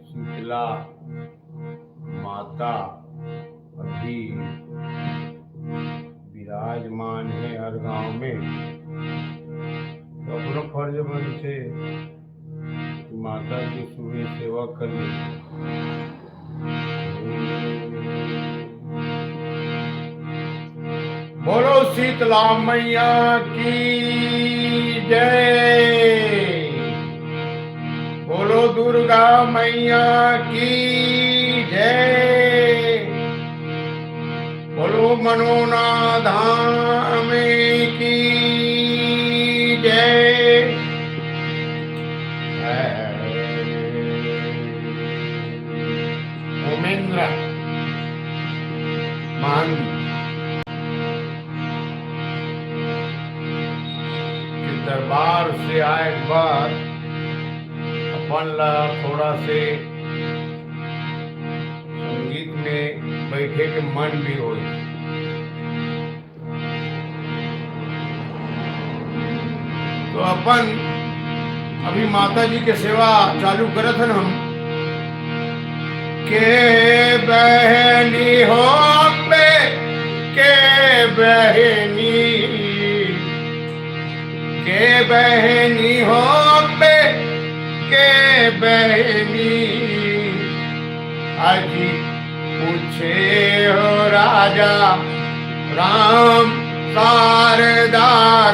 शीतला माता अभी विराजमान है हर गांव में। तो अपना फर्ज बनते माता की सुबह सेवा करनी। बोलो शीतला मैया की जय। बोलो दुर्गा मैया की जय। बोलो मनोना धाम की जय। उमेंद्र महंत दरबार से आए बाद अपन ला थोड़ा से संगीत में बैठे के मन भी हो। तो अपन अभी माता जी के सेवा चालू करत हन हम। के बहनी हो अम्बे के बहनी, के बहनी हो अम्बे के बहनी। आज पूछे हो राजा राम शारदा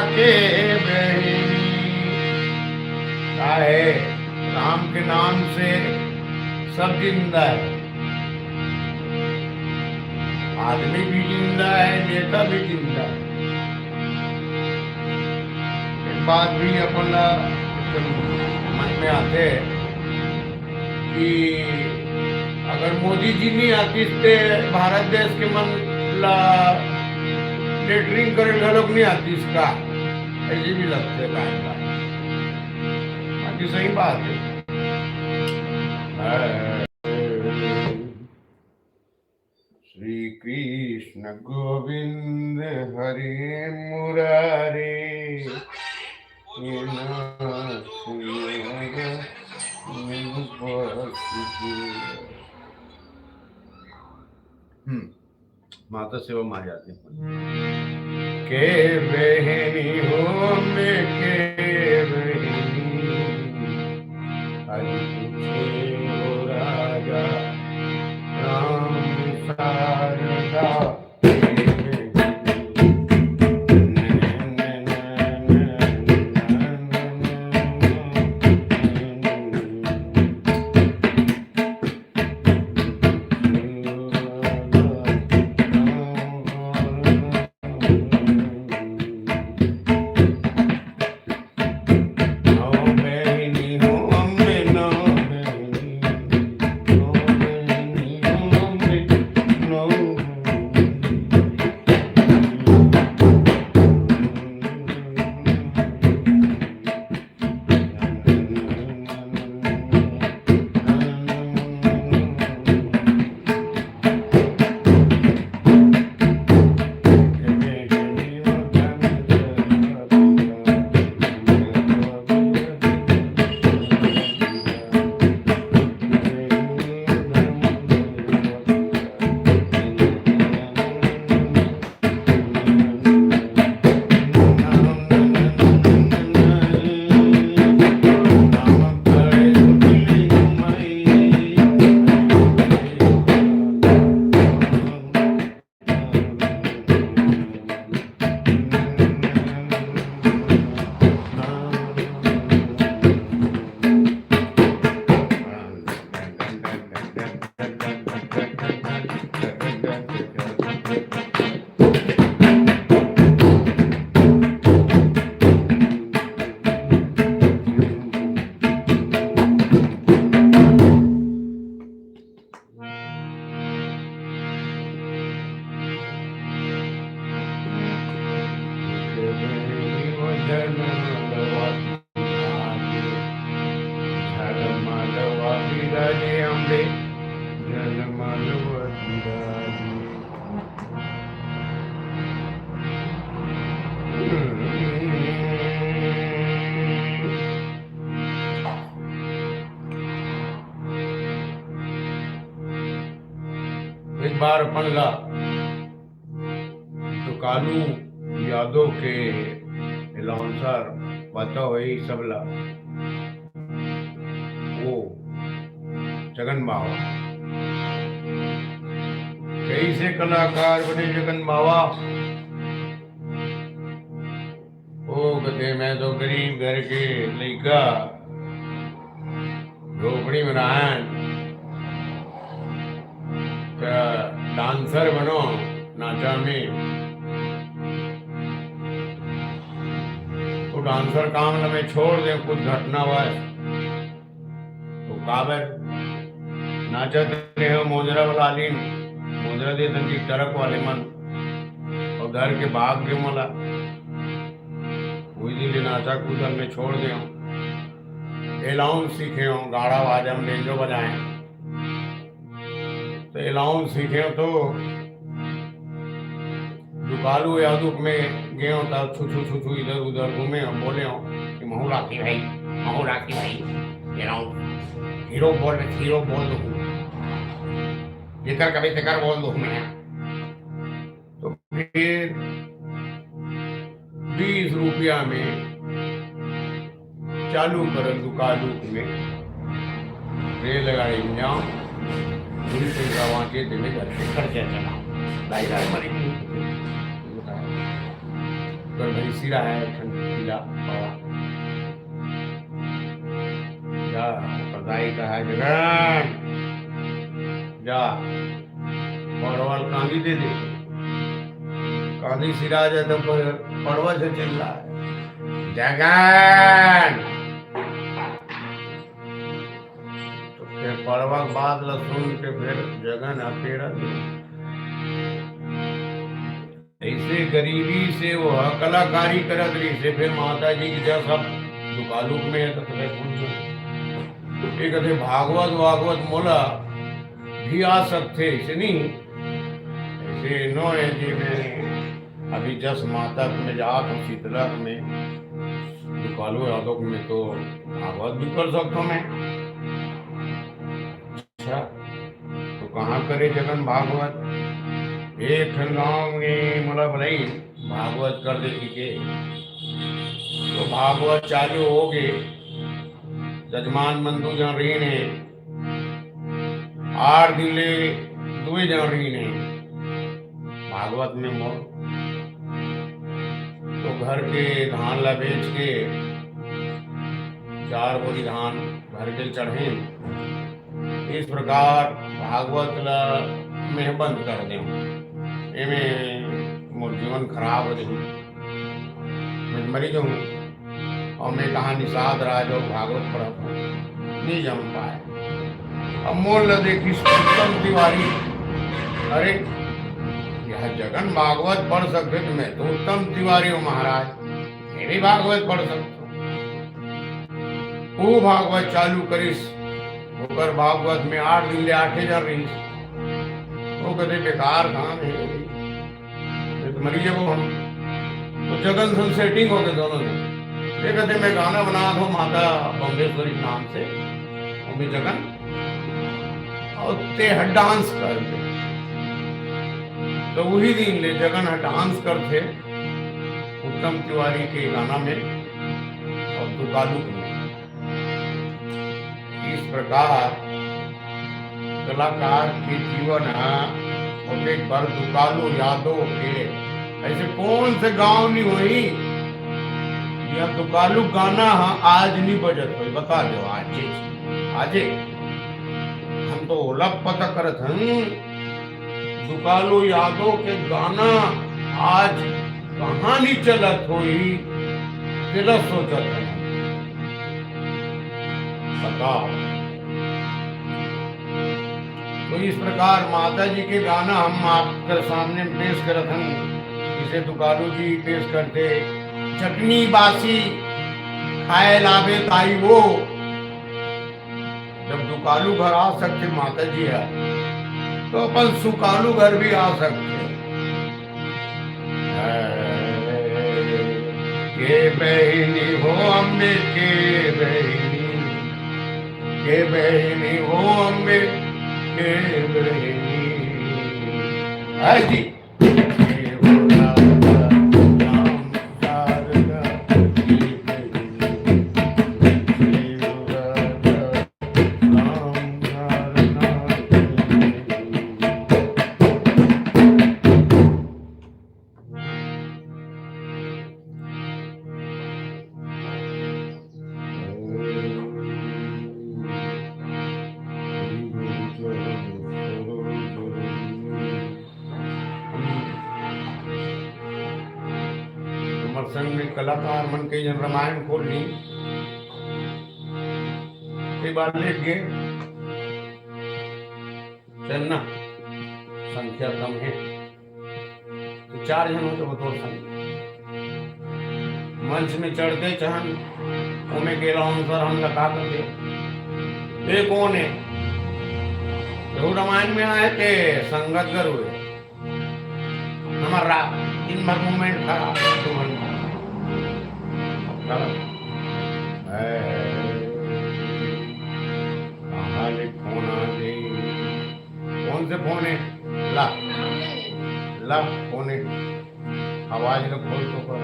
के बहनी। काहे राम के नाम से सब जिंदा है, आदमी भी जिंदा है, नेता भी जिंदा है। एक बात भी अपन मन में आते कि अगर मोदी जी नहीं आती तो भारत देश के मन ला लेटरिंग करे लोग नहीं आती इसका, ऐसे भी लगते है। बाकी सही बात है। श्री कृष्ण गोविंद हरे मुरारे। माता सेवा में आ जाती के बहनी हो में के बहनी। आज पूछे हो राजा राम शारदा। एक बार अपन ला तो कालू यादव के लाउंसर बता वही सब ला वो जगन बाबा कैसे कलाकार बने जगन बाबा। ओ कहते मैं तो गरीब घर के लड़का झोपड़ी में रहन डांसर बनो नाचा में तो डांसर काम न मैं छोड़ दे कुछ घटना हुआ तो काबर नाचत रहे मोजरा वाला लीन मोजरा दे तंगी टरक वाले मन और घर के भाग के मला वही दिन नाचा कूदल में छोड़ दे एलाउंस सीखे हो गाड़ा वाजा में बेंजो बजाए तो एलाउंस सीखे हो तो दुकालू यादव में गए हो तब छू छू छू छू इधर उधर घूमे हो बोले हो कि महू राखी भाई हीरो बोल दो जेकर कभी तेकर बोल दो मैं तो फिर 20 रुपया में चालू कर दुकालू में रेलगाड़ी में जाओ वहाँ के दिन घर से खर्चा चलाओ दाई मरी तो भाई सिरा है ठंडा जा दाई कहा जगन जा पड़वल कांदी दे दे कांदी सिरा जाए तो पड़वा से चिल्ला रहा है जगन तो फिर पड़वा बाद सुन के फिर जगन अपेड़ा दे ऐसे गरीबी से वो कलाकारी करत रही से फिर माता जी की जब सब दुकालू में है तो तुम्हें पूछो ये कहते भागवत मोला भी आ सकते ऐसे नहीं ऐसे नो है जी मैं अभी जस माता में जात हूँ शीतला में दुकालू यादव में तो भागवत भी कर सकता हूँ मैं। अच्छा तो कहाँ करे जगन भागवत एक गाँव में मला भलाई भागवत कर देती के तो भागवत चालू हो गए जजमान मंतु जन रही ने 8 दिन ले 2 जन रही ने भागवत में मोर तो घर के धान ला बेच के 4 बोरी धान घर के चढ़े इस प्रकार भागवत ला में बंद कर दे मोर जीवन खराब हो जाए मैं मरी जाऊँ और मैं कहा निषाद राज और भागवत पढ़ा नहीं जम पाए। अब मोल ल देखी उत्तम तिवारी अरे यह जगन भागवत पढ़ सकते तो मैं तो उत्तम तिवारी हूँ महाराज मैं भी भागवत पढ़ सकता हूँ। वो भागवत चालू करीस होकर भागवत में 8 दिन ले 8 जन रही वो कहते बेकार कहाँ है मरी जब हम तो जगन से सेटिंग हो गए दोनों ने ये कहते मैं गाना बना दो माता बम्बेश्वरी नाम से वो भी जगन और ते डांस कर दे तो वही दिन ले जगन डांस करते उत्तम तिवारी के गाना में और दुकालू में। इस प्रकार कलाकार के जीवन और एक बार दुकालू यादव के ऐसे कौन से गांव नहीं हुई या दुकालू गाना आज नहीं बजत हुई बता दो आज हम तो लग पता करत हैं दुकालू यादव के गाना आज कहाँ नहीं चलत हुई दिल सोचत है बताओ। तो इस प्रकार माता जी के गाना हम आपके सामने पेश करत हैं जिसे दुकालू जी पेश करते चटनी बासी खाए लावे ताई वो जब दुकालू घर आ सकते माता जी है तो अपन सुकालू घर भी आ सकते के बहनी हो अम्बे के बहनी हो अम्बे के बहनी है जी। अमर संग में कलाकार मन के जन रामायण खोल ली, कई बार लेट गए, चलना संख्या कम है तो 4 जन हो तो बतौर संग मंच में चढ़ते चहन उमे के अनुसार हम लगा करते ये कौन है, तो रामायण में आए थे संगत कर हुए हमारा दिन भर मूवमेंट खराब फोन आ गई, कौन से फोन है ला ला फोन है, आवाज का खोल तो कर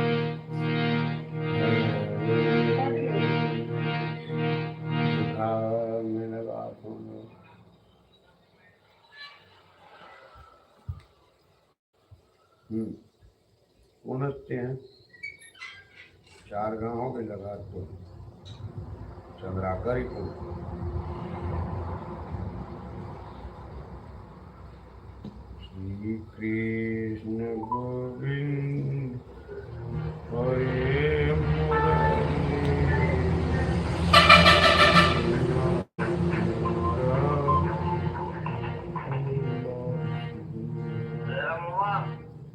उनते हैं 4 गांवों के लगा तो चंद्राकर ही को श्री कृष्ण गोविंद हरे मुरारी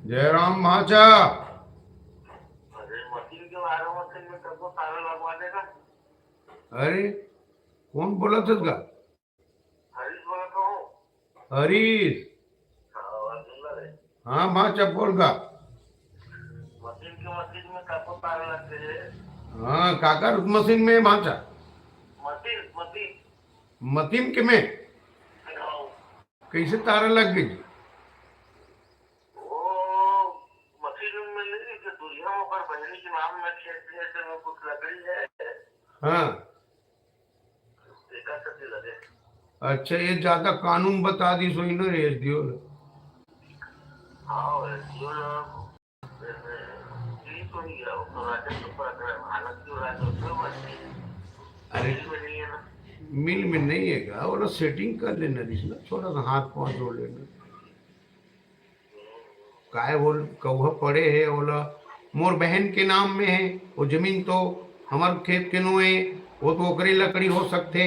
जय राम महाचा। अरे कौन बोला था का? हरीश। हाँ महाचा बोल का। हाँ काकर मशीन में महाचा मतीम के में कैसे तारा लग गई? हाँ अच्छा ये ज्यादा कानून बता दी सोई ना रेस दियो। अरे मिल में नहीं है क्या वो सेटिंग कर लेना ना थोड़ा सा हाथ पाँव जोड़ लेना काय बोल कौहा पड़े है बोला मोर बहन के नाम में है वो जमीन तो हमारे खेत के नो है वो तो ओकरी लकड़ी हो सकते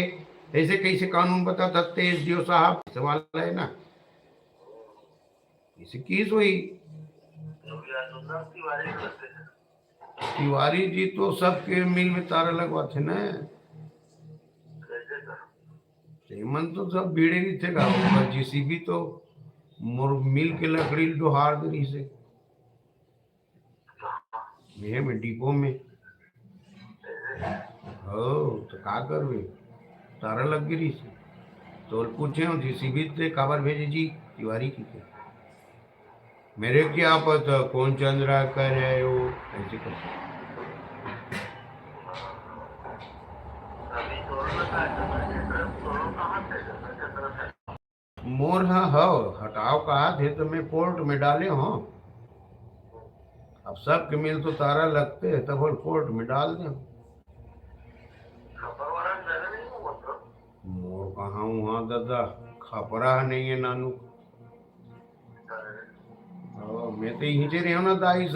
ऐसे कैसे कानून बता सकते एसडीओ साहब सवाल है ना इसे किस हुई तिवारी जी तो सबके मिल में तारा लगवाते ना मन तो सब भीड़े नहीं थे गाँव जीसीबी तो मोर मिल के लकड़ी डोहार दरी से ये में डिपो में हो तो का करवे तारा लग गिरी से तो पूछे हो जीसीबी से खबर भेजे जी तिवारी की थे मेरे क्या पता कौन चंद्रा कर रहे हो ऐसे कर मोर हाँ हटाओ कहा थे तो मैं कोर्ट में डाले हो अब सब के मिल तो तारा लगते है तब कोर्ट में डाल दे मोर कहा वहाँ दादा खपरा नहीं है नानू मैं तो हिंचे रहे ना दाई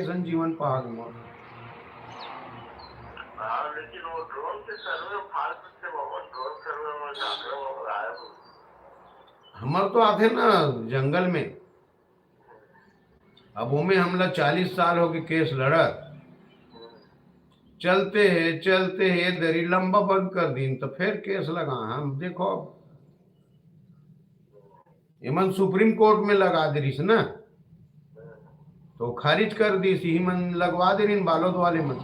सन जीवन पहाड़ मोर हमार तो आते ना जंगल में अब वो में हमला 40 साल हो गए केस लड़त चलते है दरी लंबा बंद कर दिन तो फिर केस लगा हम देखो इमन सुप्रीम कोर्ट में लगा दे रही ना तो खारिज कर दी सी मन लगवा दे रही बालोद वाले मन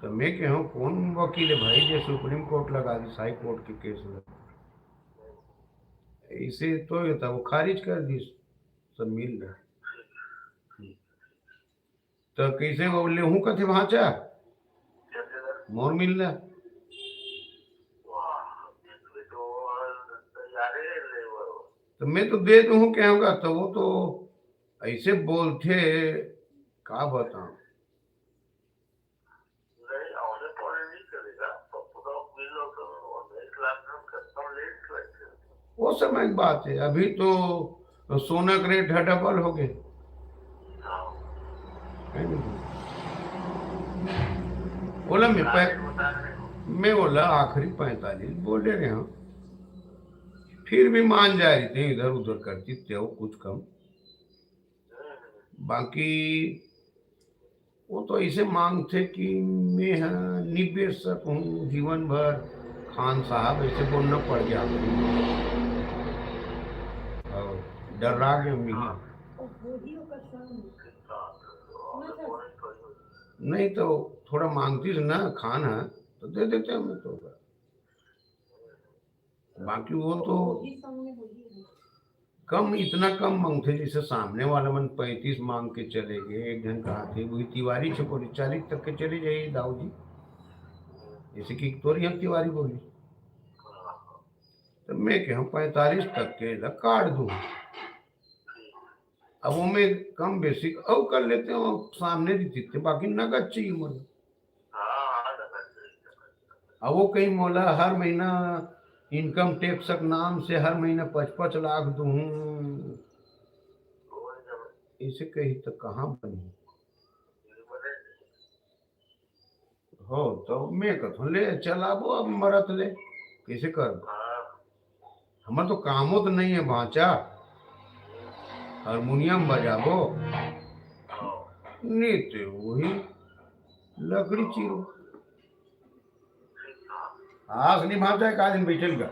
तो मैं कह कौन वकील है भाई जो सुप्रीम कोर्ट लगा दी हाई कोर्ट के केस लगा इसे तो ये था, वो खारिज कर दी, सब मिल रहा। तो कैसे वो लेहू का थे भाचा मोर मिल रहा। तो मैं तो दे दूँ कहूँगा, तो वो तो ऐसे बोलते का बताऊं। वो समय की बात है, अभी तो सोना का रेट डबल हो गए है नहीं? बोला मैं बोला आखिरी 45 बोले रहे हम, फिर भी मान जा रही थी, इधर उधर करती थे वो कुछ कम। बाकी वो तो ऐसे मांग थे कि मैं निवेशक हूँ जीवन भर, खान साहब ऐसे बोलना पड़ गया और डरा गए मिली। नहीं तो थोड़ा मांगती ना खाना तो दे देते हमें तो। बाकी वो तो कम, इतना कम मांगते जैसे सामने वाला मन 35 मांग के चले गए। एक जन कहा थे वही तिवारी से बोली 40 तक के चले जाइए दाऊ जी, जैसे कि तोरी हम तिवारी बोली। तो मैं क्या 45 तक के काट दूँ, अब वो में कम बेसिक और कर लेते हो सामने दी थी, बाकी नगद चाहिए मुझे। अब वो कहीं मोला हर महीना इनकम टैक्स के नाम से हर महीना 55 लाख दूँ, इसे कही तो कहाँ बनी हो। तो मैं कथो ले चलाबो, अब मरत ले कैसे कर, हमार तो कामो तो नहीं है भाचा, हारमोनियम बजाबो नीते वही लकड़ी चीरो। आस नहीं भाता है, का दिन बैठल का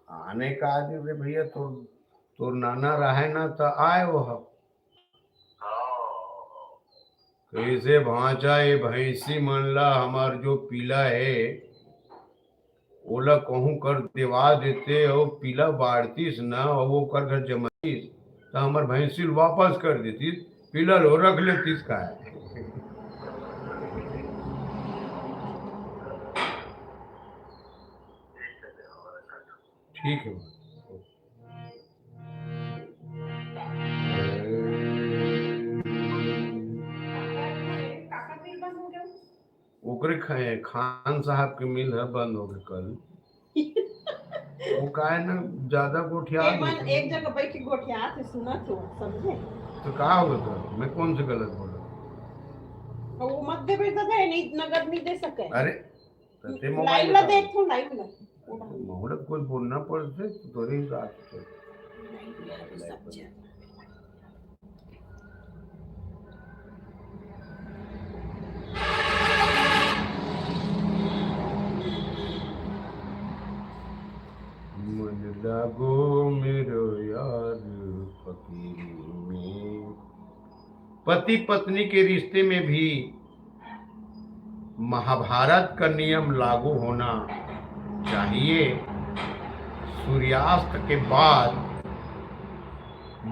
आने का आदमी रे भैया, तोर नाना रहे ना तो आए वो कैसे भाचा ये भैंसी मनला हमार जो पीला है ओला कहूँ कर देवा देते और पीला बाढ़तीस ना, और वो कर घर जमातीस तो हमार भैंसी वापस कर देती, पीला लो रख लेतीस का है। ठीक है ओकरे खान साहब के मिल है बंद हो गए कल। वो का है ना ज्यादा गोठिया एक जगह बैठ के गोठिया थे, सुना तो समझे तो कहा होगा तो मैं कौन से गलत बोला, वो मत दे बेटा दे, नहीं नगद नहीं दे सके। अरे लाइव ला देख तो लाइव ला मोहड़त कोई बोलना पड़ते तो थोड़ी बात है। मन लागो मेरो यार फकीरी में। पति पत्नी के रिश्ते में भी महाभारत का नियम लागू होना चाहिए। सूर्यास्त के बाद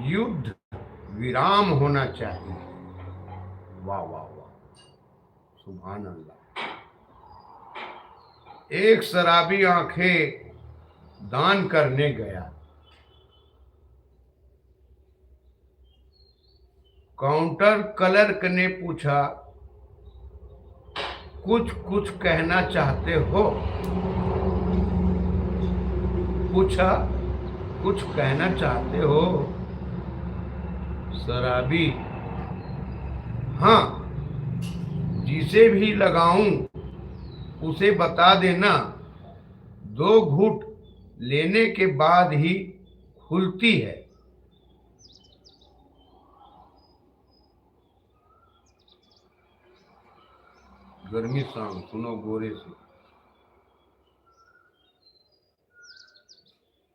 युद्ध विराम होना चाहिए। वाह वाह वाह, सुभान अल्लाह। एक शराबी आंखें दान करने गया, काउंटर क्लर्क ने पूछा कुछ कुछ कहना चाहते हो, पूछा कुछ कहना चाहते हो। शराबी हाँ, जिसे भी लगाऊं उसे बता देना 2 घूंट लेने के बाद ही खुलती है। गर्मी शाम सुनो गोरे से।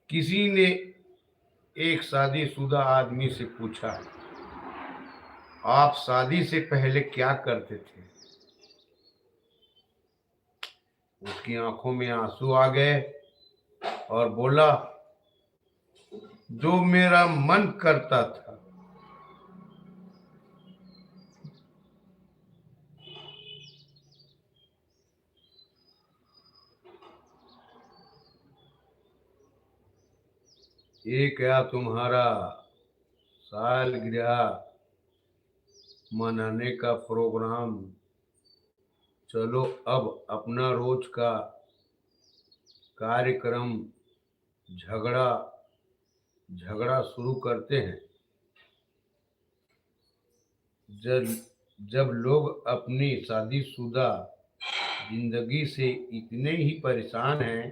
किसी ने एक शादीशुदा आदमी से पूछा आप शादी से पहले क्या करते थे। उसकी आंखों में आंसू आ गए और बोला, जो मेरा मन करता था। ये क्या तुम्हारा सालगिरह मनाने का प्रोग्राम? चलो अब अपना रोज का कार्यक्रम झगड़ा झगड़ा शुरू करते हैं। जब जब लोग अपनी शादीशुदा जिंदगी से इतने ही परेशान हैं,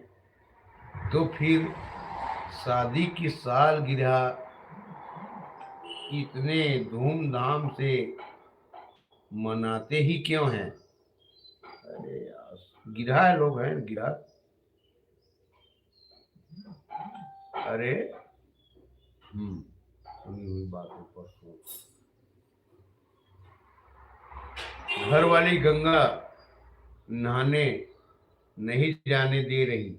तो फिर शादी की सालगिरह इतने धूमधाम से मनाते ही क्यों हैं? अरे यार, गिरहा लोग हैं, गिरहा। अरे सुनी हुई बातों पर सोच। घर वाली गंगा नहाने नहीं जाने दे रही।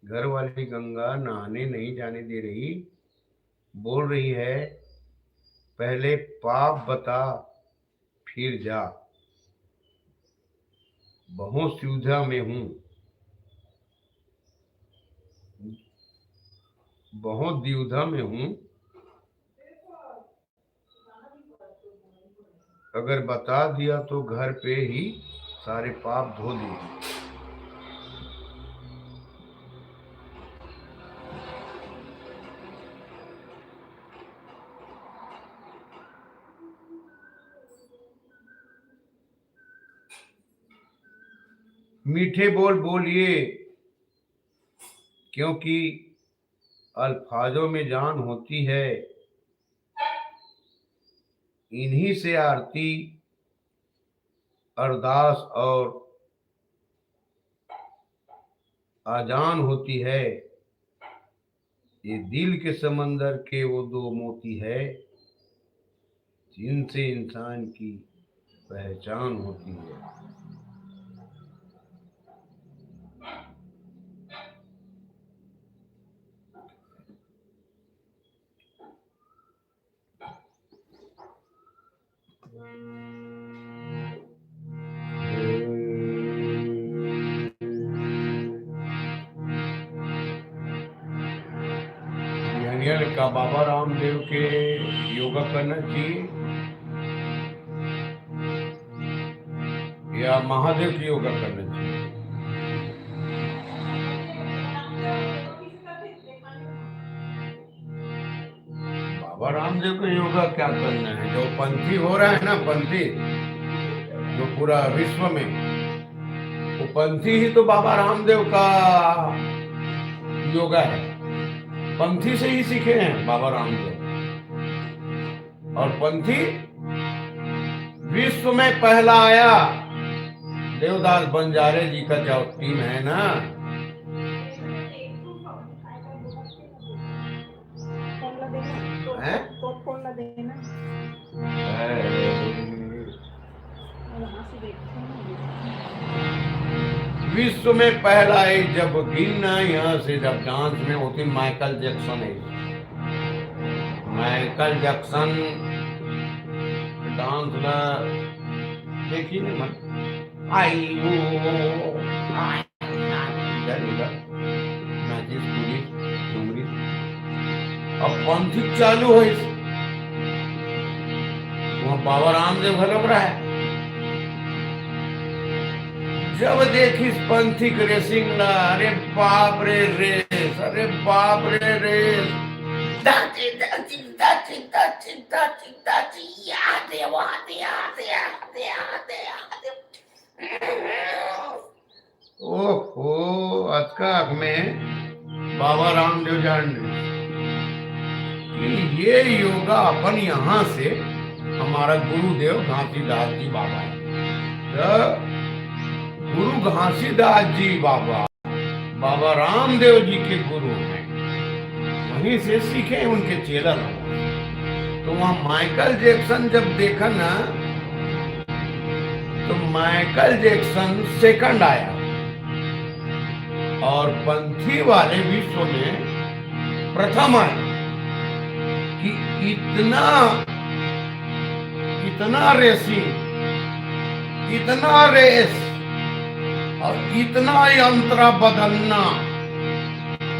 घर वाली गंगा नहाने नहीं जाने दे रही। बोल रही है, पहले पाप बता फिर जा। बहुत सुविधा में हूँ, बहुत द्विधा में हूँ। अगर बता दिया तो घर पे ही सारे पाप धो देगी। मीठे बोल बोलिए, क्योंकि अल्फाजों में जान होती है। इन्हीं से आरती, अरदास और आजान होती है। ये दिल के समंदर के वो दो मोती है, जिनसे इंसान की पहचान होती है। का बाबा रामदेव के योगा करना चाहिए या महादेव की योगा करना चाहिए? बाबा रामदेव का योगा क्या करना है? जो पंथी हो रहा है ना, पंथी जो पूरा विश्व में, वो पंथी ही तो बाबा रामदेव का योगा है। पंथी से ही सीखे हैं बाबा रामदेव। और पंथी विश्व में पहला आया। देवदास बंजारे जी का जो टीम है ना, है? विश्व में पहला है। जब गिनना यहाँ से, जब डांस में होती माइकल जैक्सन है। माइकल जैक्सन डांस ला देखी नहीं मन आई वो इधर उधर मैजिक पूरी डूंगरी। अब पंथी चालू है, वहाँ बाबा रामदेव घलक रहा है। जब देखिस पंथी रेसिंग ला, अरे बाप रे रेस, अरे बाप रे रेस। दाची दाची दाची दाची दाची दाची यादे वादे यादे यादे यादे यादे। ओहो, अतकाक में बाबा रामदेव जान कि ये योगा अपन यहाँ से हमारा गुरुदेव घासीदास जी बाबा है। गुरु घासीदास जी बाबा बाबा रामदेव जी के गुरु हैं, वहीं से सीखे उनके चेला लोग। तो वहां माइकल जैक्सन जब देखा ना, तो माइकल जैक्सन सेकंड आया। और पंथी वाले विश्व में प्रथम है कि इतना इतना रेसिंग, इतना रेस और इतना यंत्र बदलना,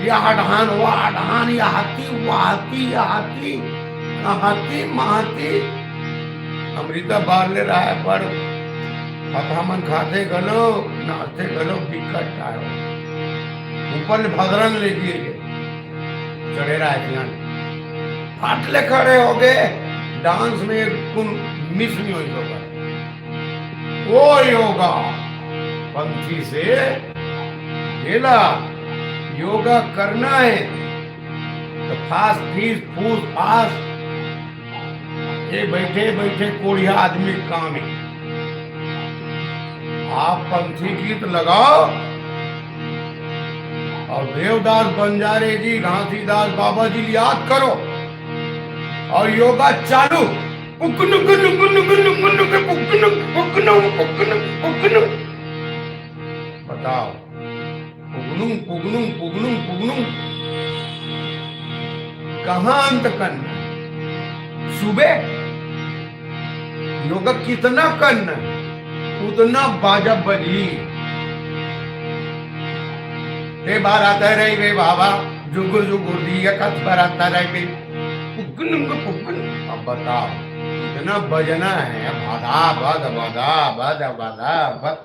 यह ढान वह ढान, यहाती वहाती यहाती हाथी महाती अमृता बार ले रहा है पर हथामन खाते गलो नाचते गलो बिकट आयो ऊपर भद्रन ले गिर चढ़े रहा है फाटले खड़े हो गए। डांस में कुन मिस नहीं हुई होगा वो योगा पंथी से खेला। योगा करना है तो फास्ट फीस फूस फास्ट ये बैठे बैठे कोढ़िया आदमी काम है। आप पंथी गीत लगाओ और देवदास बंजारे जी घासीदास बाबा जी याद करो और योगा चालू। बताओ पुगनुम पुगनुम पुगनुम पुगनुम कहां अंत करना? सुबह योगा कितना करना उतना बाजा बजी रे बार आता रही रे बाबा जुगुर जुगुर दिया कस बार आता रही अब बताओ इतना बजना है बाधा बद बाधा बद बाधा बद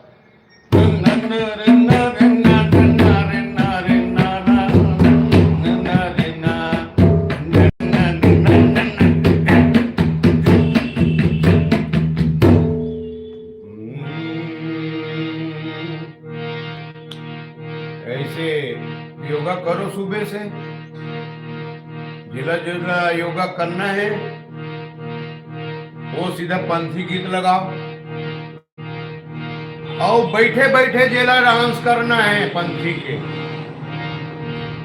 ऐसे योगा करो सुबह से। जिला जिला योगा करना है वो सीधा पंथी गीत लगाओ और बैठे बैठे जिला डांस करना है पंथी के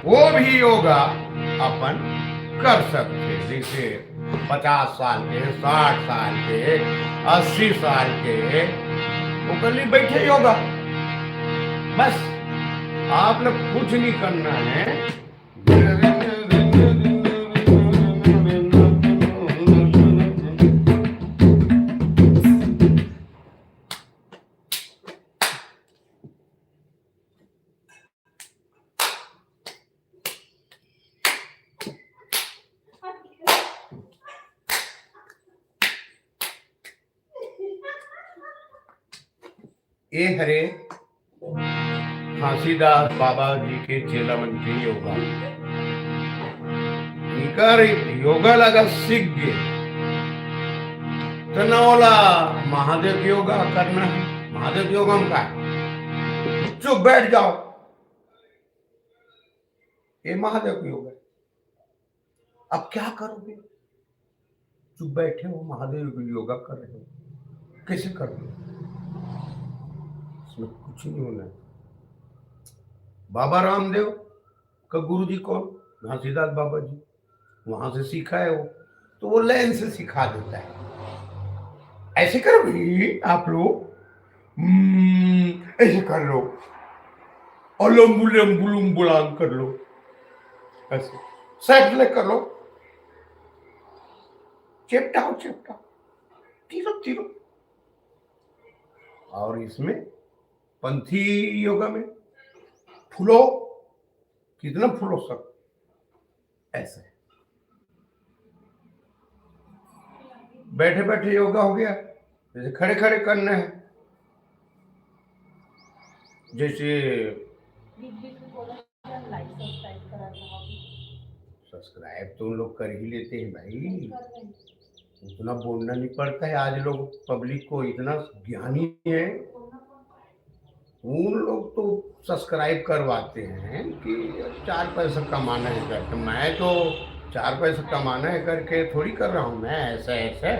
वो भी योगा अपन कर सकते। जैसे 50 साल के 60 साल के 80 साल के वो कर ली बैठे योगा। बस आपने कुछ नहीं करना है। ये हरे घासीदास बाबा जी के चेला मन के योगा निकर योगा लगा सीख गए तो नौला महादेव योगा करना है। महादेव योगा में का चुप बैठ जाओ ये महादेव योगा। अब क्या करोगे? चुप बैठे हो महादेव योगा कर रहे हो कैसे करोगे? इसमें कुछ नहीं होना है। बाबा रामदेव का गुरु जी कौन? घासीदास बाबा जी। वहां से सीखा है वो तो वो लाइन से सिखा देता है। ऐसे करो भाई आप लोग ऐसे कर लो अलम बुलम बुलम बुलान कर लो ऐसे सैटले कर लो चेपटाओ तीरो तीरो। और इसमें पंथी योगा में फूलो कितना फूलो सब ऐसे बैठे बैठे योगा हो गया। जैसे खड़े खड़े करना है जैसे सब्सक्राइब तो उन लोग कर ही लेते हैं भाई उतना बोलना नहीं पड़ता है। आज लोग पब्लिक को इतना ज्ञानी है उन लोग तो सब्सक्राइब करवाते हैं कि 4 पैसा कमाना है करके। मैं तो 4 पैसा कमाना है करके थोड़ी कर रहा हूँ। मैं ऐसा ऐसे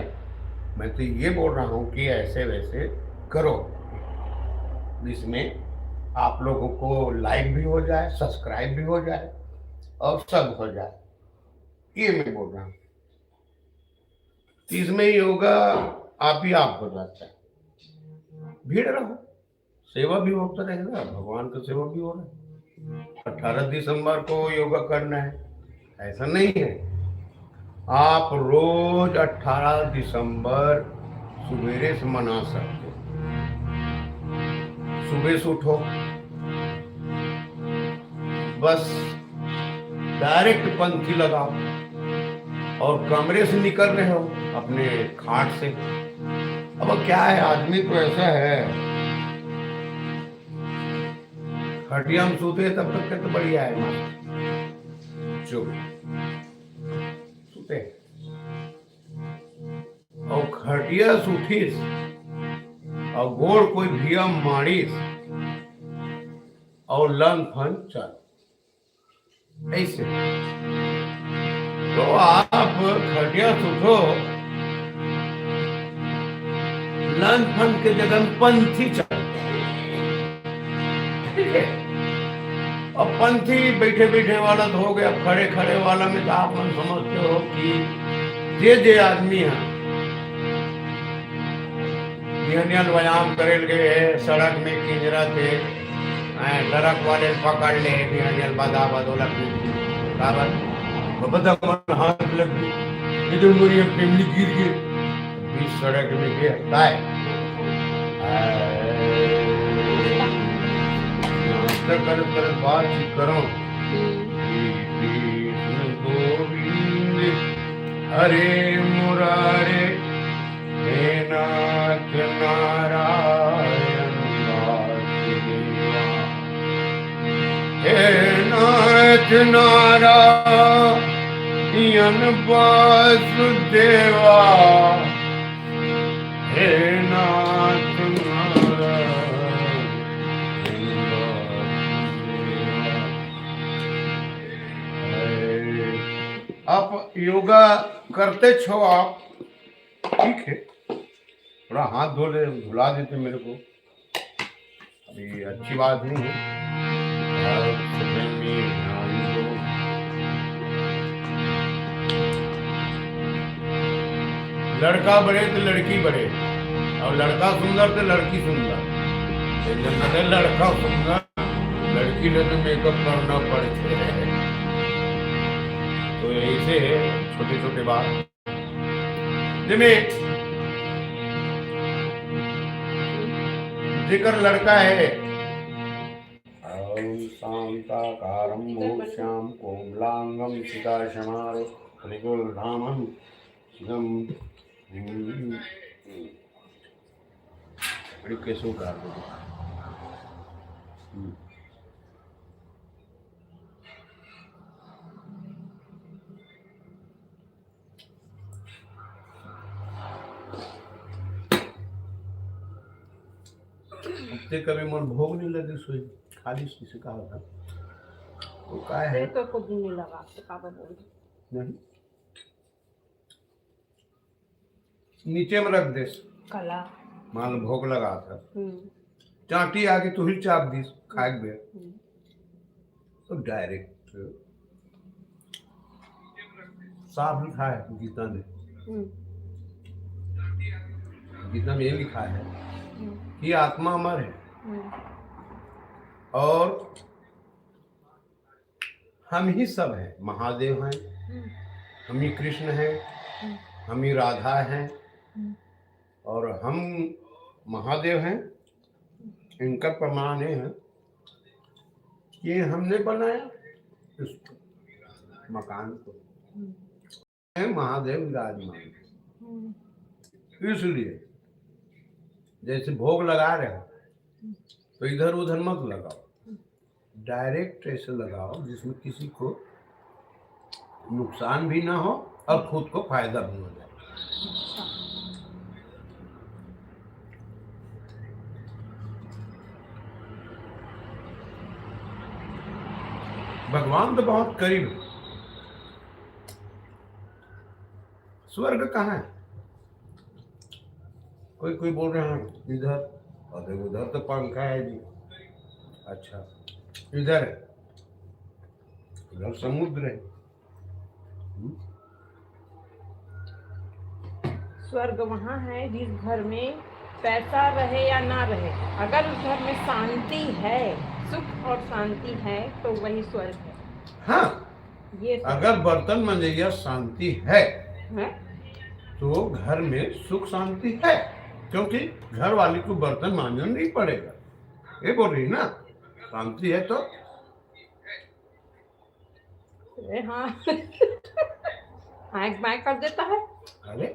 मैं तो ये बोल रहा हूँ कि ऐसे वैसे करो जिसमें आप लोगों को लाइक भी हो जाए सब्सक्राइब भी हो जाए और सब हो जाए ये मैं बोल रहा हूँ। इसमें योगा आप ही आप हो जाता है। भीड़ रहो सेवा भी होता रहेगा भगवान का सेवा भी हो रहा है। 18 दिसंबर को योगा करना है, ऐसा नहीं है। आप रोज 18 दिसंबर सवेरे से मना सकते हो। सुबह से उठो, बस डायरेक्ट पंथी लगाओ और कमरे से निकल रहे हो अपने खाट से। अब क्या है, आदमी तो ऐसा है, खटिया में सोते तब तक तो बढ़िया है मस्त जो सोते, और खटिया सुठीस और गोड़ कोई भिया मारीस और लन फन चल ऐसे, तो आप खटिया सुठो लन फन के जगह पंथी चल, ठीक है। अब पंथी बैठे बैठे वाला तो हो गया, खड़े खड़े वाला में तो आप मन समझते हो कि जे आदमी है व्यायाम करे गए सड़क में किंजरा थे ट्रक वाले पकड़ ले बिहनियल बदा बदोला बदा मन हाथ लग गई, इधर मेरी फैमिली गिर गई बीच सड़क में गया काय कर बातचीत करो। गोविंद हरे मुरारे हे नाथ नारायण वासुदेवा, हे नाथ नारायण वासुदेवा, हे नाथ आप योगा करते छो आप, ठीक है, थोड़ा हाथ धुला देते मेरे को, अभी अच्छी बात नहीं है। लड़का बड़े तो लड़की बड़े, और लड़का सुंदर तो लड़की सुंदर, लड़का सुंदर लड़की ने तो मेकअप करना पड़ते है, तो ऐसे है छोटे छोटे बात जिन्हें जिक्र लड़का है। ओम शांताकारं मोक्षां कोमलांगं सीताशमारो त्रिगुणामं शिवं बड़ी कैसे कर दो। कभी मन भोग नहीं लगे सोई खाली से कहा था तो क्या है तो कुछ नहीं लगा तो का बोल नहीं नीचे में रख दे कला मान भोग लगा था चाटी आगे तो ही चाप दी खाए बे तो डायरेक्ट साफ लिखा है गीता में, गीता में ये लिखा है कि आत्मा अमर है और हम ही सब हैं, महादेव हैं, हम ही कृष्ण हैं, हम ही राधा हैं, और हम महादेव हैं। इनका प्रमाण है कि हमने बनाया इस मकान को, महादेव विराजमान, इसलिए जैसे भोग लगा रहे हो तो इधर उधर मत लगाओ, डायरेक्ट ऐसे लगाओ जिसमें किसी को नुकसान भी ना हो और खुद को फायदा भी हो जाए। भगवान तो बहुत करीब है। स्वर्ग कहाँ है? कोई कोई बोल रहे हैं इधर, और उधर तो पंखा है जी, अच्छा इधर है, इधर समुद्र है। स्वर्ग वहाँ है जिस घर में पैसा रहे या ना रहे, अगर उस घर में शांति है, सुख और शांति है, तो वही स्वर्ग है। हाँ, ये स्वर्ग अगर बर्तन मंजैया शांति है है। तो घर में सुख शांति है, क्योंकि घर वाली को बर्तन मांजना नहीं पड़ेगा। ये बोल रही ना, शांति है तो। अरे हाँ आँख बाएं कर देता है। अरे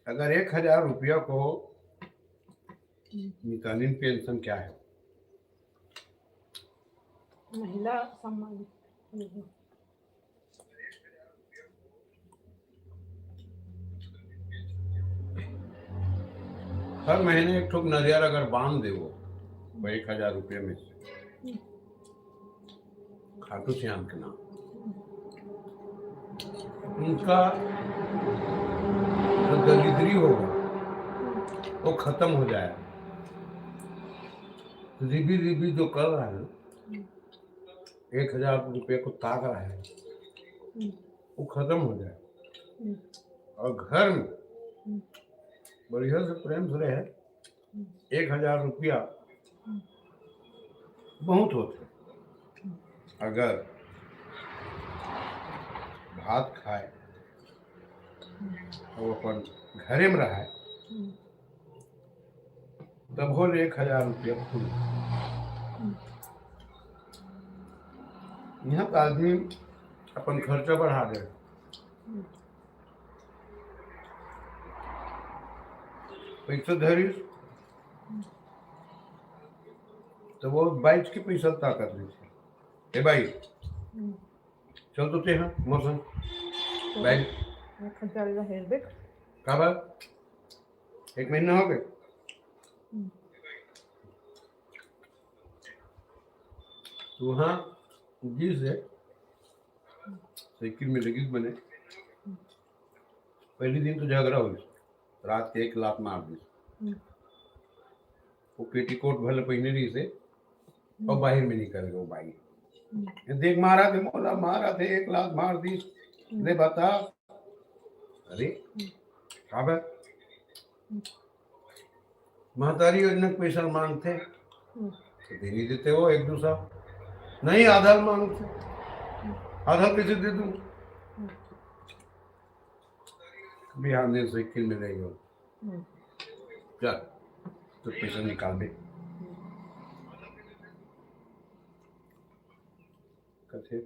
अगर 1,000 रुपया को निकालीन पेंशन क्या है? महिला सम्मान। हर महीने एक ठोक नरियर अगर बांध दे वो 1,000 रुपये में से खाटू श्याम के नाम, उनका जो दरिद्री होगा वो खत्म हो जाए। रिबी रिबी जो कर रहा है ना, 1,000 रुपये को ताक रहा है, वो खत्म हो जाए और घर में बढ़िया से प्रेम से रहे। 1,000 रुपया बहुत होते। अगर भात खाए और अपन घरे में रहे तब हो 1,000 रुपया खुल। यहाँ का आदमी अपन खर्चा बढ़ा दे। पैसा धरी तो वो बाइक के पैसा ताकत नहीं थी। ए भाई चल तो ते हैं मौसम बाइक 1,000 है देख। का बात 1 महीना हो गए। तो वहाँ जिस है साइकिल में लगी बने, पहले दिन तो झगड़ा हो, रात के 1 लाख मार दी। वो पेटीकोट भले पहने रही से और बाहर में निकल गए। वो भाई देख मारा थे, मोला मारा थे, 1 लाख मार दी। दे बता, अरे अब महतारी योजना पैसा मांगते तो दे नहीं देते हो। एक दूसरा नहीं आधार मांगते, आधार कैसे दे दूं? बिहार में साइकिल में रही हो चल तो पैसा निकाल दे। कहते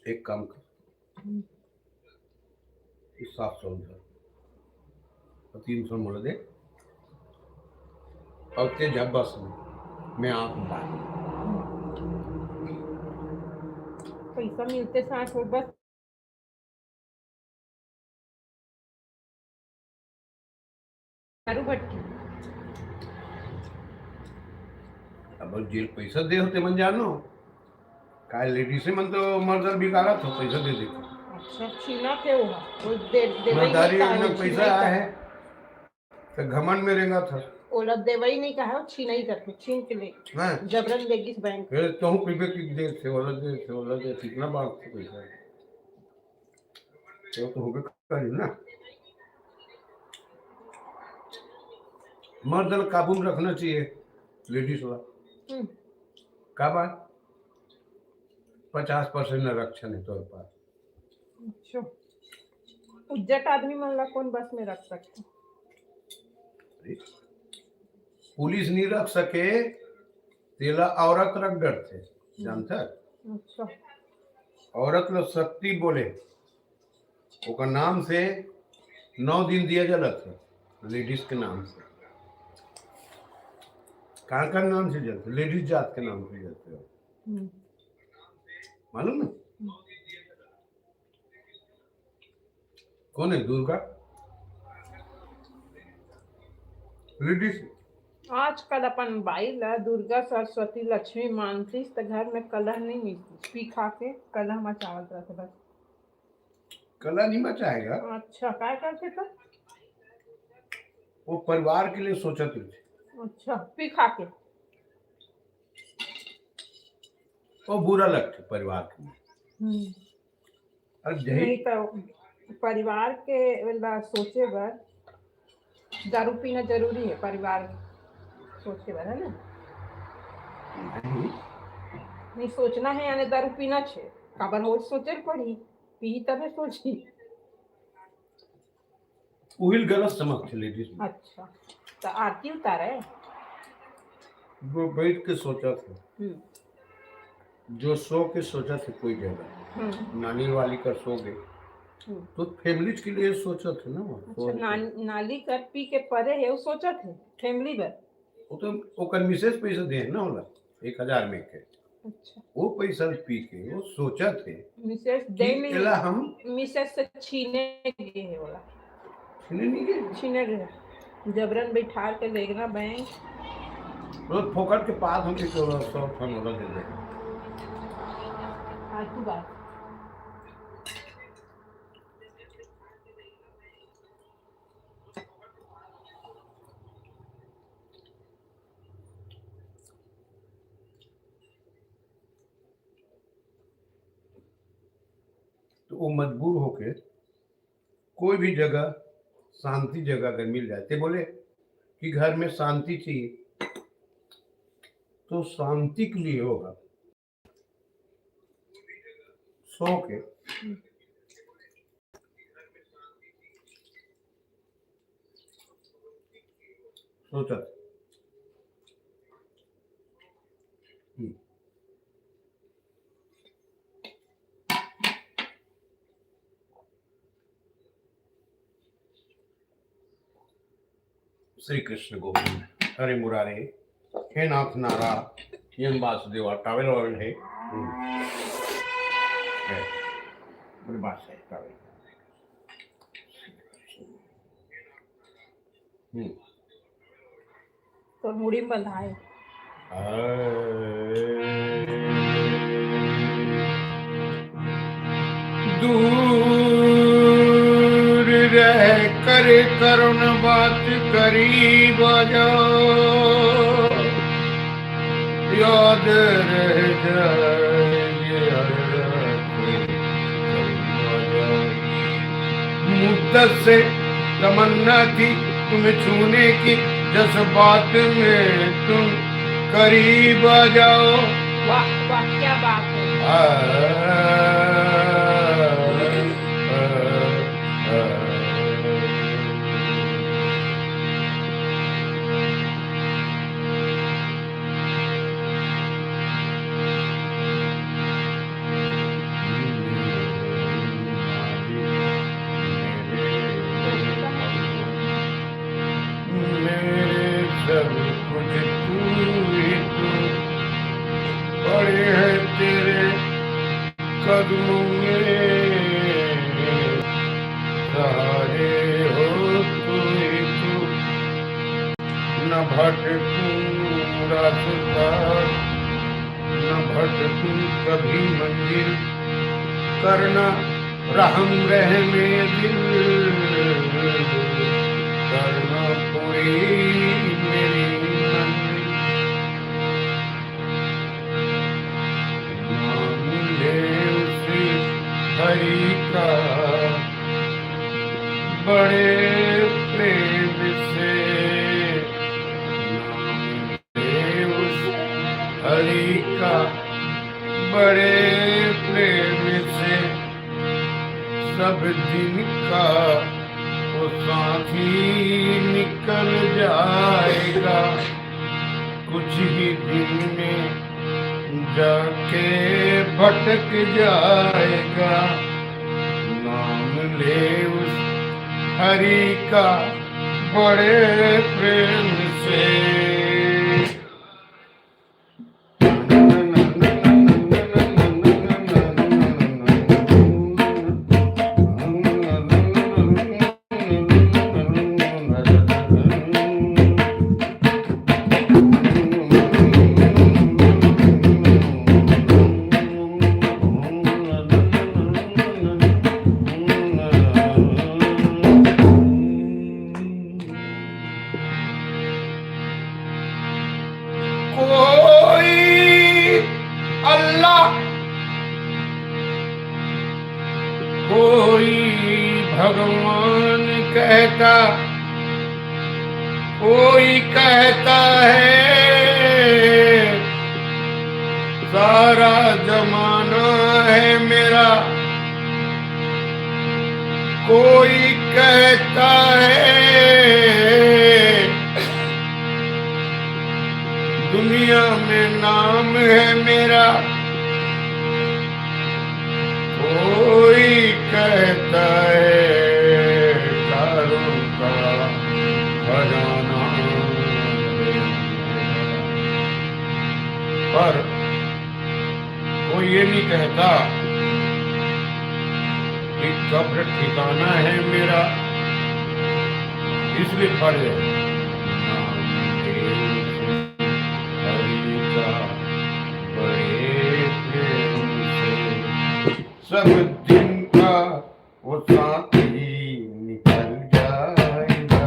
एक काम कर, 700 और 300 मोड़ दे और ते जब बस मैं आँख बांध पैसा मिलते साथ हो बस दारू भट्टी। अब जेल पैसा दे होते मन जानो काय लेडीज से मन तो मर्दर बिगाड़ा तो पैसा दे दे। अच्छा छीना थे वो दे महतारी योजना पैसा आया है तो घमंड में रहेगा था। ओला देवई नहीं कहा, छीना ही करके छीन के ले जबरन लेगी बैंक। फिर तो हूँ पीबे की दे से वाला दे कितना बात से पैसा तो होबे करी ना। मर्द काबू में रखना चाहिए लेडीज वाला। का बात 50% आरक्षण है तोर पास। अच्छा उज्जट आदमी मन कौन बस में रख सकते? पुलिस नहीं रख सके तेला औरत रख डरते जानता। अच्छा औरत लोग शक्ति बोले ओका नाम से 9 दिन दिया जलत है लेडीज के नाम से। का नाम से जलते लेडीज जात के नाम से जलते हो मालूम है? कौन है दुर्गा लेडीज? आजकल अपन बाई ला दुर्गा सरस्वती लक्ष्मी मानती तो घर में कलह नहीं मिलती, पी खा के कलह मचावत रहते बस। कला नहीं मचाएगा। अच्छा क्या करते तो? वो परिवार के लिए सोचते थे। अच्छा पी खा के वो बुरा लगता परिवार के लिए। हम्म, अब यही नहीं तो परिवार के वाला सोचे बर दारू पीना जरूरी है, परिवार सोचे बर, है ना? नहीं, नहीं सोचना है यानी दारू पीना छे, काबर हो सोचे पड़ी, पी तबे सोची। वही गलत समझ थे लेडीज में। अच्छा, तो आरती उतारे। वो बैठ के सोचा था, हम्म, जो सो के सोचा था कोई जगह नानी वाली का सो गए, तो फैमिली के लिए सोचा था ना वो। अच्छा, नाली कर पी के परे है वो सोचा थे फैमिली बर। वो तो ओकर मिसेज पैसा दे ना होला 1000 में के, अच्छा, वो पैसा पी के वो सोचा थे मिसेस कि दे में एला हम मिसेस से छीने गए है वाला, छीने नहीं गए, छीने गए, जबरन बैठा के लेगना बैंक। रोज फोकट के पास हम के 100 फन होला दे दे। आज की बात तो वो मजबूर होके कोई भी जगह शांति जगह अगर मिल जाए तो बोले कि घर में शांति चाहिए, तो शांति के लिए होगा सो के सोचा। श्री कृष्ण गोविंद हरे मुरारे, हे नाथ नारा यन वासुदेवा ट्रैवल वर्ल्ड है। बड़ी बात है ट्रैवल। तो मुड़ी में बंधाए। दूर रह कर करुण बात करीब जाओ, याद रह जाए मुद्दत से तमन्ना थी तुम्हें छूने की, जस बात में तुम करीब आ जाओ। वाह वाह, क्या बात है। सब कुछ तू ही तू, पड़े है तेरे कदमों में, सहारे हो तू ही तू, न भटकूं रास्ता न भटकूं कभी मंजिल, करना रहम रहमे दिल, करना पूरी मेरी मंजिल। नाम ले उसी हरि का बड़े प्रेम से, नाम ले उस हरि का बड़े प्रेम से, सब दिन का वो साथी निकल जाएगा, कुछ ही दिन में जाके भटक जाएगा। नाम ले उस हरि का बड़े प्रेम से। कोई भगवान कहता, कोई कहता है सारा जमाना है मेरा, कोई कहता है दुनिया में नाम है मेरा, कोई कहता है कारों का खजाना है मेरा। पर कोई ये नहीं कहता कि कब्र ठिकाना है मेरा, इसलिए पढ़े नाम हरि का बड़े प्रेम से, सब दिन का वो साथ ही निकल जाएगा।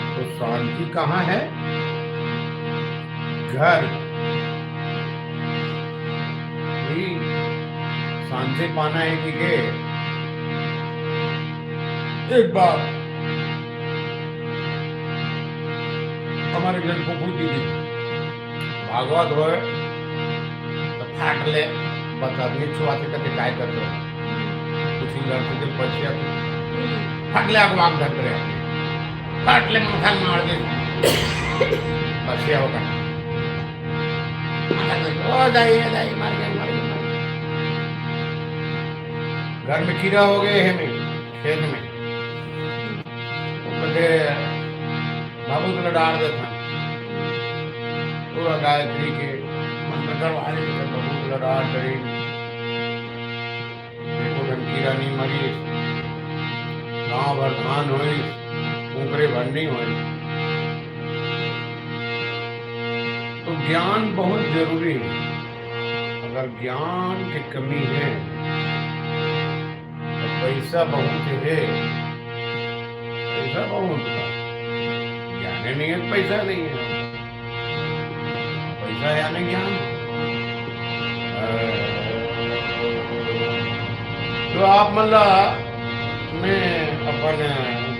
तो शांति कहाँ है? घर। भी शांति पाना है कि के एक बार हमारे घर को पूछी थी भागवत हो तो फाट ले बतरनी छुआते करते काय करते हो कुछ लड़के के बचिया फाट ले आग वाग धर रहे फाट ले माथा मार दे बचिया होगा ओ दाई मार गया घर में कीड़ा हो गए हैं में खेत में कहते बाबू तो डाल देता पूरा गायत्री के मंत्र करवा रहे बाबू तो डाल करी देखो कीड़ा नहीं मरी गाँव भर धान हुई ऊपरे भर नहीं हुई। तो ज्ञान बहुत जरूरी है। अगर ज्ञान की कमी है तो पैसा बहुत है, पैसा बहुत का ज्ञान नहीं है, पैसा नहीं है, पैसा यानी ज्ञान। तो आप मतलब मैं अपन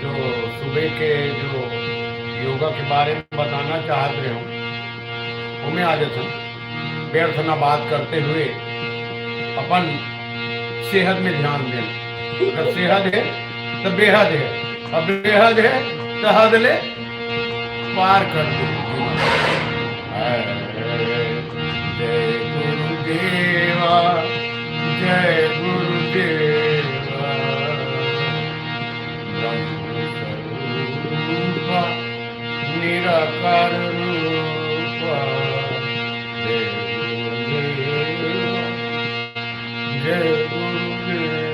जो सुबह के जो योगा के बारे में बताना चाहते रहे हूँ वो मैं आज व्यर्थ ना बात करते हुए अपन सेहत में ध्यान दें। अगर सेहत है तो बेहद है, अब बेहद है तो हद ले पार कर दे। जय गुरुदेवा, जय गुरुदेवा, ब्रह्म स्वरूपा निराकार रूपा, जय गुरुदेवा, जय गुरुदेवा।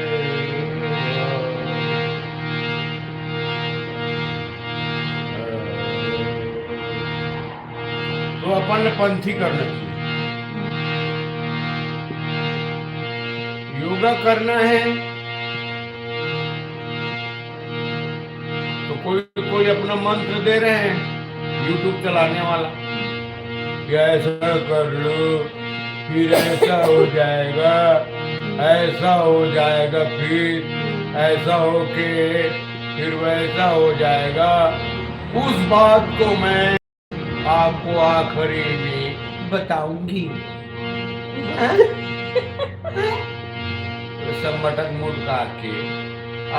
तो अपन ने पंथी करना चाहिए, योगा करना है। तो कोई अपना मंत्र दे रहे हैं यूट्यूब चलाने वाला कि ऐसा कर लो फिर ऐसा हो जाएगा, ऐसा हो जाएगा, फिर ऐसा हो के फिर वैसा हो जाएगा। उस बात को मैं आपको आखिरी में बताऊंगी। सब मटक मुट काट के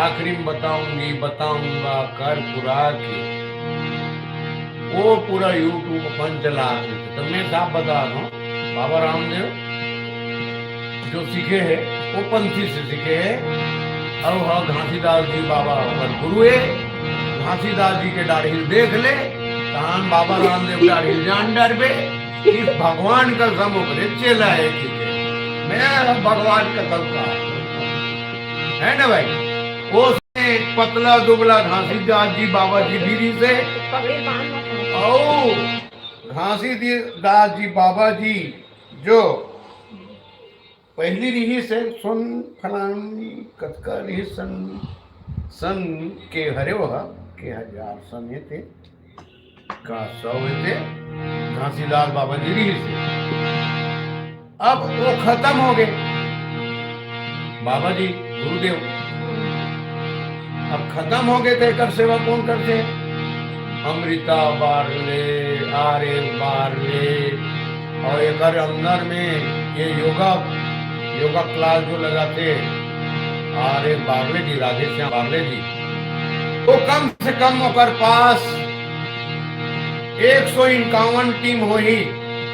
आखिरी में बताऊंगा कर पुरा के वो पूरा यूट्यूब अपन चला के। तो मैं साफ बता रहा हूँ, बाबा रामदेव जो सीखे है वो पंथी से सीखे है। और हाँ घासीदास जी बाबा अपन गुरु है, घासीदास जी के दाढ़ी देख ले तहान बाबा रामदेव डारी जान डरबे इस भगवान का समुद्र चेला है कि मैं भगवान का सबका है ना भाई। वो पतला दुबला घासीदास जी बाबा जी धीरे से पगड़ी बांध ओ घासीदास जी बाबा जी जो पहली रही से सुन फलान कतका रही सन के हरे वह के 1000 सन थे का 100 थे घासीदास बाबा जी रही से। अब वो खत्म हो गए बाबा जी गुरुदेव, अब खत्म हो गए थे। कर सेवा कौन करते? अमृता बारले, आर एस बारले और एक अंदर में ये योगा क्लास जो लगाते आर एस बारले जी, राधेश्याम बारले जी, तो कम से कम होकर पास 151 टीम हुई,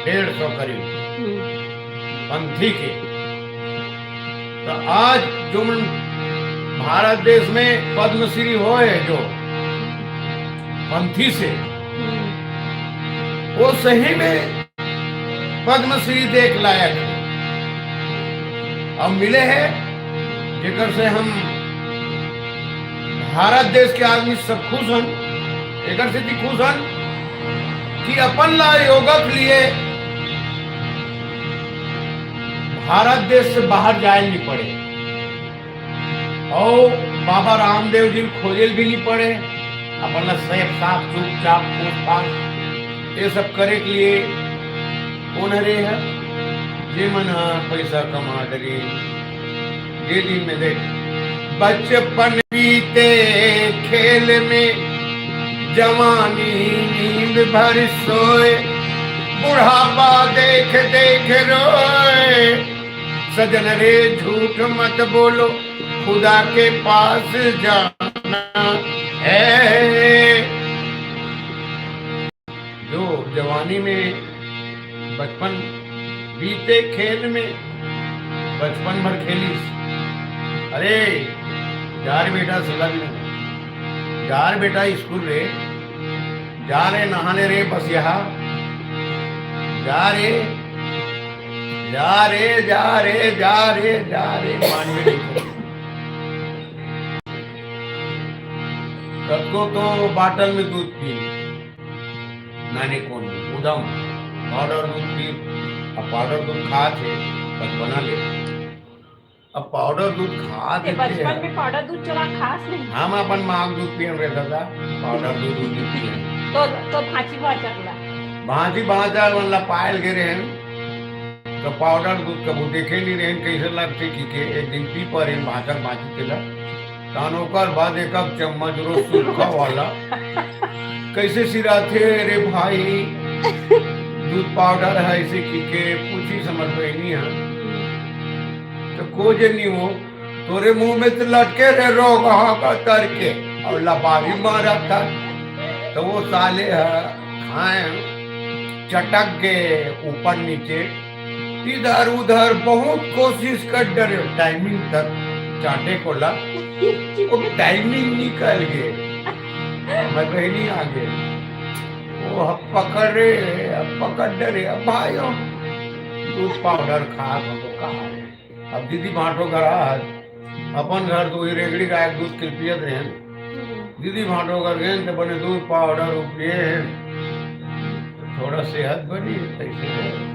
150 करीब पंथी के। तो आज जो भारत देश में पद्मश्री होए जो पंथी से, वो सही में पद्मश्री देख लायक है। अब मिले हैं जेकर से हम भारत देश के आदमी सब खुश हन, एक से खुश हन कि अपन ला योगा के लिए भारत देश से बाहर जाए नहीं पड़े और बाबा रामदेव जी खोजेल भी नहीं पड़े। अपन सेफ साफ चुपचाप पूछ पाछ ये सब करे के लिए कौन हरे है जे मन पैसा कमा डरे जे दिन में देख बचपन बीते खेल में, जवानी नींद भर सोए, बुढ़ापा देख देख रोए, सजन रे झूठ मत बोलो खुदा के पास जाना है। जो जवानी में बचपन बीते खेल में, बचपन भर खेली, अरे जा रे बेटा सिला भी नहीं, जा रे बेटा स्कूल रे, जा रे नहाने रे बस यहाँ, जा रे जा रे जा रे जा रे जा रे मानवे नहीं। सबको तो बाटल में दूध पी नानी कौन उदम पाउडर दूध पी, अब पाउडर दूध खा थे बस बना ले। अब पाउडर दूध खा थे बचपन में पाउडर दूध चला खास नहीं, हम अपन मांग दूध पियन रहता था, पाउडर दूध नहीं पिए तो भाची भाचला भाजी बाजार वाला पायल गिरे हैं तो पाउडर दूध कबू देखे नहीं रहे कैसे लगते कि के एक दिन पी पर भाचर भाजी तेला कानोकर बाद एक चम्मच रोज सूखा वाला कैसे सिरा थे रे भाई दूध पाउडर है ऐसे की के पूछी समझ में नहीं है तो खोजे नहीं हो तोरे मुंह में तो लटके रे रोग का करके और लपावी मारा था तो वो साले खाए चटक के ऊपर नीचे इधर उधर बहुत कोशिश कर डरे टाइमिंग तक चाटे को ला वो टाइमिंग निकल गए मैं कहीं नहीं आगे वो पकड़ डरे अब भाई दूध पाउडर खा तो कहा अब दीदी बांटो घर अपन घर तो वही रेगड़ी का एक दूध के पियत रहे दीदी भाटो कर गए तो बने दूध पाउडर पिए थोड़ा सेहत बनी कैसे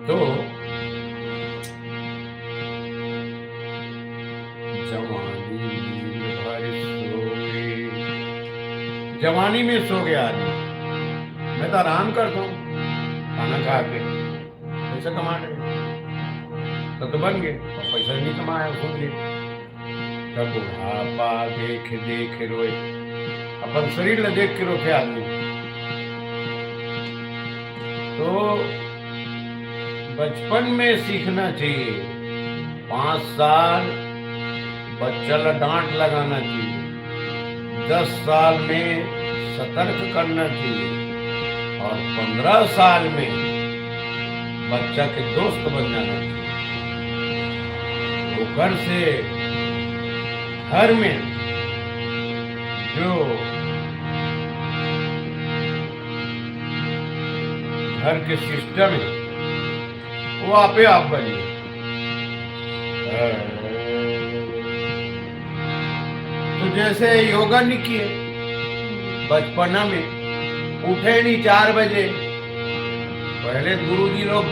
तो जवानी में सो गया आदमी। मैं तो आराम करता हूँ खाना खा के पैसा कमा रहे तो बन गए पैसा नहीं कमाया खुद गए तब बुढ़ापा देख देख रोए अपन शरीर ल देख के रोके आदमी। तो बचपन में सीखना चाहिए 5 साल बच्चा ला डांट लगाना चाहिए 10 साल में सतर्क करना चाहिए और 15 साल में बच्चा के दोस्त बन जाना चाहिए। वो घर से घर में जो घर के सिस्टम है वो आपे आप बनिए। तो जैसे योगा नहीं किए बचपना में, उठे नहीं 4 बजे, पहले गुरुजी लोग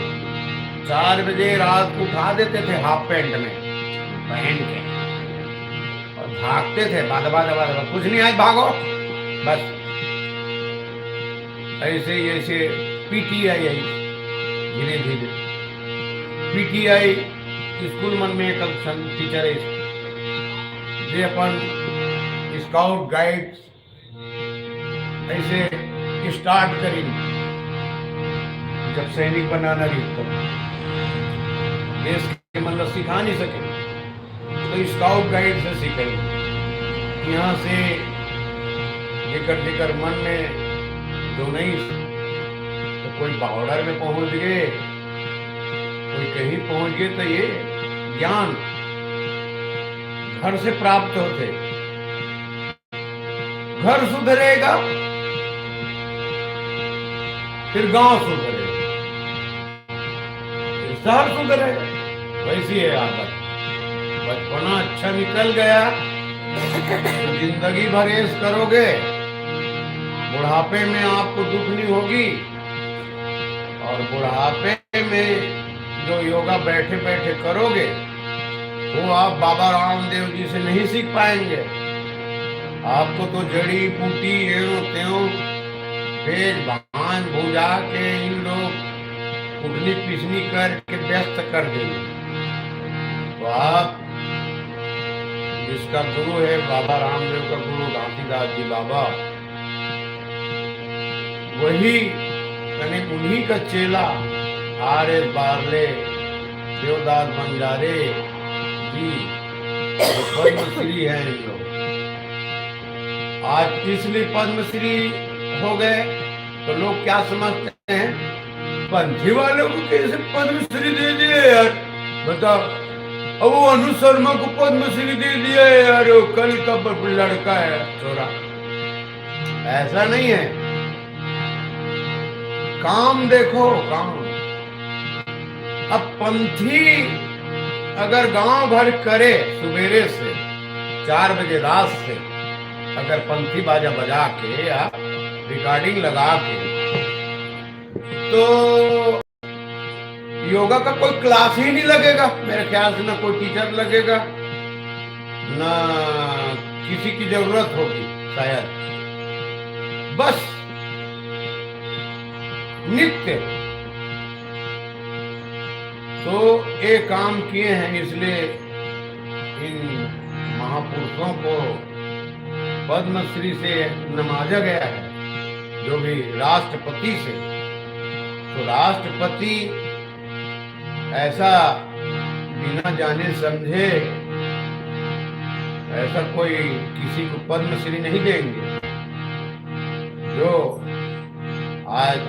4 बजे रात को उठा देते थे हाफ पैंट में पहन के और भागते थे, बादबा दबा दबा, कुछ नहीं आज भागो बस। ऐसे ऐसे पीटीआई आई, धीरे धीरे पीटीआई स्कूल मन में एक टीचर है जे अपन स्काउट गाइड ऐसे स्टार्ट करी जब सैनिक बनाना रही तो देश के मतलब सिखा नहीं सके तो स्काउट गाइड से सीखे। यहाँ से लेकर लेकर मन में जो नहीं तो कोई बॉर्डर में पहुंच गए, कोई कहीं पहुंच गए। तो ये ज्ञान घर से प्राप्त होते, घर सुधरेगा फिर गांव सुधरेगा, फिर शहर सुधरेगा। वैसी है आदत। बचपना अच्छा निकल गया तो जिंदगी भर ऐश करोगे, बुढ़ापे में आपको दुख नहीं होगी। और बुढ़ापे में जो योगा बैठे बैठे करोगे वो आप बाबा रामदेव जी से नहीं सीख पाएंगे। आपको तो जड़ी बूटी एवं त्यों भेज भान भुजा के इन लोग कुटनी पिसनी करके व्यस्त कर देंगे। तो आप जिसका गुरु है बाबा रामदेव का गुरु घासीदास जी बाबा, वही यानी उन्हीं का चेला आर.एस. बारले, देवदास बंजारे जी पद्मश्री है इन लोग। आज इसलिए पद्मश्री हो गए तो लोग क्या समझते हैं, पंथी वालों को कैसे पद्मश्री दे दिए यार, बताओ। अब वो अनु शर्मा को पद्मश्री दे दिया है यार, वो कल का लड़का है छोरा। ऐसा नहीं है, काम देखो काम। अब पंथी अगर गांव भर करे सुबेरे से 4 बजे रात से, अगर पंथी बाजा बजा के या रिकॉर्डिंग लगा के, तो योगा का कोई क्लास ही नहीं लगेगा मेरे ख्याल से। ना कोई टीचर लगेगा, ना किसी की जरूरत होगी शायद। बस नित्य तो ये काम किए हैं, इसलिए इन महापुरुषों को पद्मश्री से नवाजा गया है, जो भी राष्ट्रपति से। तो राष्ट्रपति ऐसा बिना जाने समझे ऐसा कोई किसी को पद्मश्री नहीं देंगे। जो आज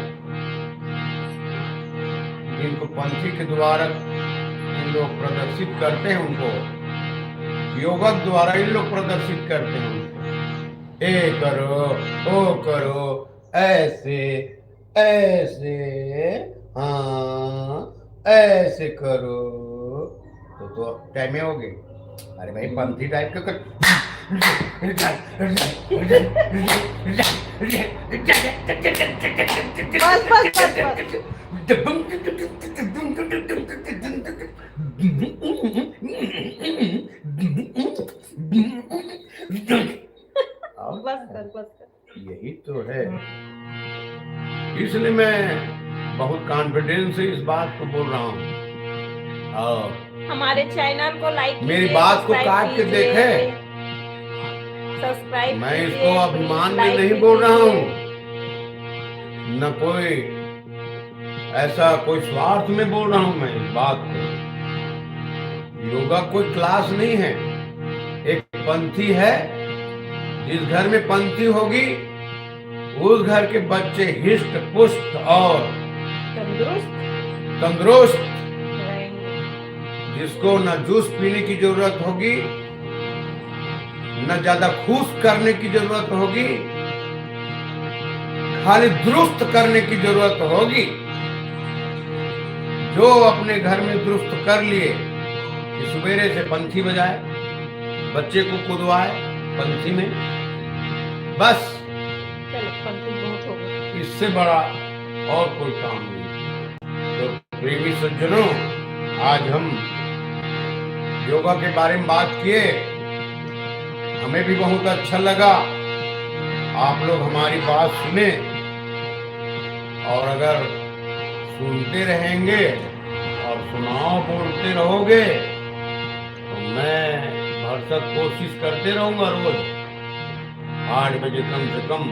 जिनको पंथी के द्वारा इन लोग प्रदर्शित करते हैं, उनको योगा द्वारा इन लोग प्रदर्शित करते हैं उनको। ए करो, ओ करो, ऐसे ऐसे, हाँ ऐसे करो, तो टाइम हो गए। अरे भाई पंथी टाइप का कर। यही तो है, इसलिए मैं बहुत कॉन्फिडेंस से इस बात को बोल रहा हूँ। और हमारे चैनल को लाइक, मेरी बात को काट के देखे, सब्सक्राइब। मैं इसको अभिमान में नहीं बोल रहा हूँ, न कोई ऐसा कोई स्वार्थ में बोल रहा हूँ मैं इस बात को। योगा कोई क्लास नहीं है, एक पंथी है। जिस घर में पंथी होगी उस घर के बच्चे हिष्ट पुष्ट और तंदुरुस्त जिसको न जूस पीने की जरूरत होगी, न ज्यादा खुश करने की जरूरत होगी, खाली दुरुस्त करने की जरूरत होगी। जो अपने घर में दुरुस्त कर लिए कि सवेरे से पंथी बजाए, बच्चे को कुदवाए पंथी में, बस चलो पंथी बहुत हो गई। इससे बड़ा और कोई काम नहीं। तो प्रेमी सज्जनों, आज हम योगा के बारे में बात किए, हमें भी बहुत अच्छा लगा। आप लोग हमारी बात सुने, और अगर सुनते रहेंगे और सुनाओ बोलते रहोगे तो मैं भरसक कोशिश करते रहूंगा रोज 8 बजे कम से कम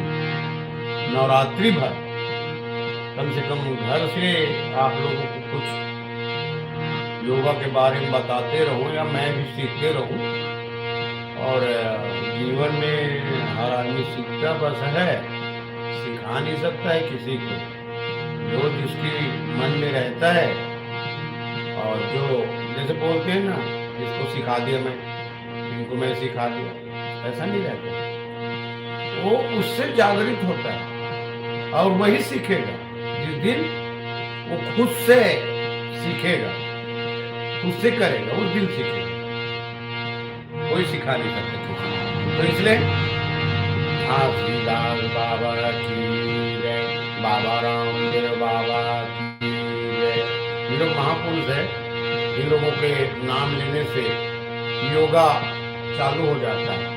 नवरात्रि भर, कम से कम घर से आप लोगों को कुछ योगा के बारे में बताते रहूं, या मैं भी सीखते रहूं। और जीवन में हर आदमी सीखता बस है, सिखा नहीं सकता है किसी को। जो जिसकी मन में रहता है, और जो जैसे बोलते हैं ना, इसको सिखा दिया मैं, इनको मैं सिखा दिया, ऐसा नहीं रहता। वो उससे जागृत होता है और वही सीखेगा। जिस दिन वो खुद से सीखेगा, खुद से करेगा, उस दिन सीखेगा। कोई सिखा नहीं सकता किसी को। तो इसलिए घासीदास बाबा की जय, बाबा रामदेव बाबा की जय। ये लोग महापुरुष है, इन लोगों के नाम लेने से योगा चालू हो जाता है।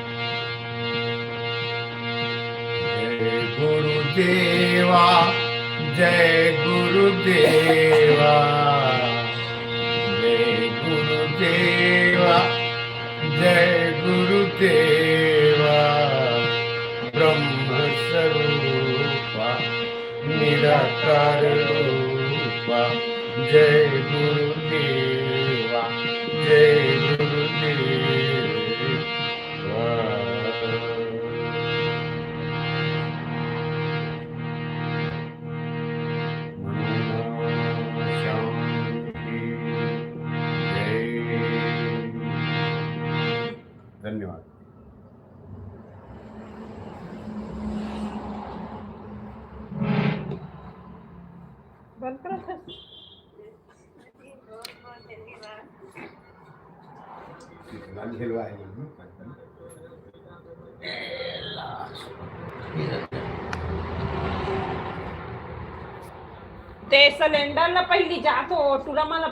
जय गुरुदेवा, जय गुरुदेवा, जय गुरुदेवा, जय गुरुदेवा। ब्रह्म स्वरूपा निराकार रूपा, जय गुरुदेवा, जय गुरुदेवा। धन्यवाद। बंद करो फिर। ते सिलेंडर ला पहिली जातो तुला मला